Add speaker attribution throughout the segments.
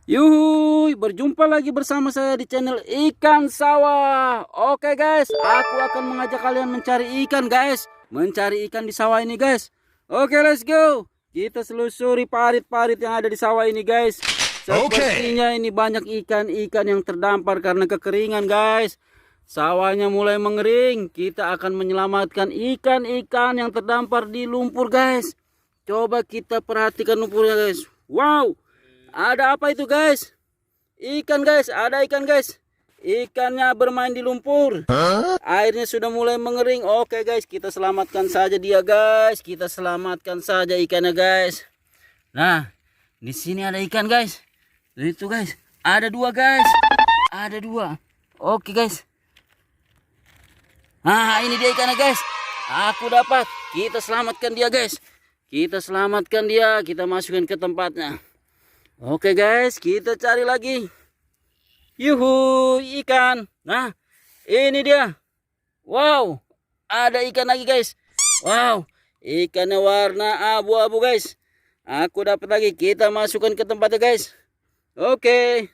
Speaker 1: Yuhui, berjumpa lagi bersama saya di channel Ikan Sawah. Oke guys, aku akan mengajak kalian mencari ikan guys. Mencari ikan di sawah ini guys. Oke, let's go. Kita selusuri parit-parit yang ada di sawah ini guys. Sepertinya ini banyak ikan-ikan yang terdampar karena kekeringan guys. Sawahnya mulai mengering. Kita akan menyelamatkan ikan-ikan yang terdampar di lumpur guys. Coba kita perhatikan lumpurnya guys. Wow. Ada apa itu guys? Ikan guys, ada ikan guys. Ikannya bermain di lumpur. Airnya sudah mulai mengering. Oke guys, kita selamatkan saja dia guys. Kita selamatkan saja ikannya guys. Nah, di sini ada ikan guys. Itu guys, ada dua guys. Ada dua. Oke guys. Nah, ini dia ikannya guys. Aku dapat. Kita selamatkan dia guys. Kita selamatkan dia. Kita masukkan ke tempatnya. Oke guys, kita cari lagi. Yuhu, ikan. Nah, ini dia. Wow, ada ikan lagi guys. Wow, ikannya warna abu-abu guys. Aku dapat lagi. Kita masukkan ke tempatnya guys. Oke,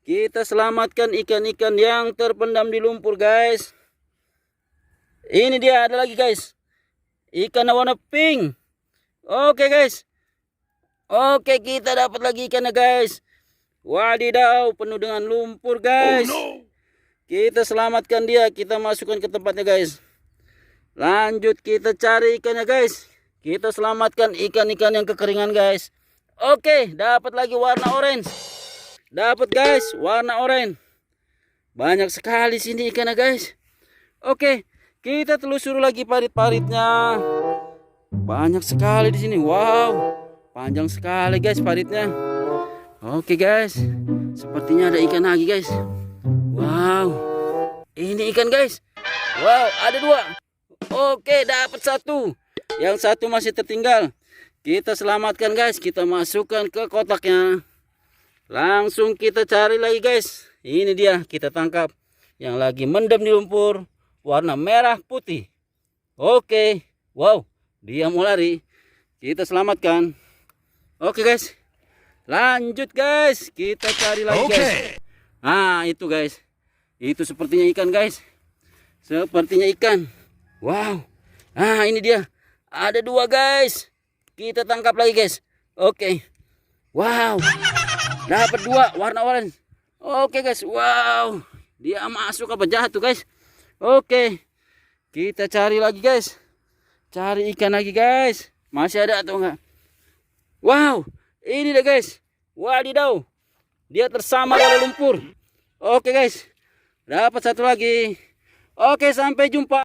Speaker 1: kita selamatkan ikan-ikan yang terpendam di lumpur guys. Ini dia, ada lagi guys. Ikannya warna pink. Oke guys. Oke, kita dapat lagi ikannya guys. Wadidaw, penuh dengan lumpur guys. Oh, no. Kita selamatkan dia. Kita masukkan ke tempatnya guys. Lanjut kita cari ikannya guys. Kita selamatkan ikan-ikan yang kekeringan guys. Oke, dapat lagi warna orange. Dapat guys, warna orange. Banyak sekali sini ikannya guys. Oke, kita telusuri lagi parit-paritnya. Banyak sekali di sini. Wow. Panjang sekali guys paritnya. Oke guys, sepertinya ada ikan lagi guys. Wow, ini ikan guys. Wow, ada dua. Oke, dapat satu. Yang satu masih tertinggal. Kita selamatkan guys. Kita masukkan ke kotaknya. Langsung kita cari lagi guys. Ini dia, kita tangkap. Yang lagi mendem di lumpur. Warna merah putih. Oke, wow, dia mau lari. Kita selamatkan. Oke guys, lanjut guys, kita cari lagi guys. Nah itu guys, itu sepertinya ikan guys. Sepertinya ikan. Wow, nah ini dia, ada dua guys. Kita tangkap lagi guys. Oke, wow, dapat dua warna oranye. Oke guys, wow, dia masuk apa jatuh guys. Oke, kita cari lagi guys. Cari ikan lagi guys. Masih ada atau enggak? Wow, ini deh guys. Wadidaw, dia tersamar oleh lumpur. Oke guys, dapat satu lagi. Oke, sampai jumpa.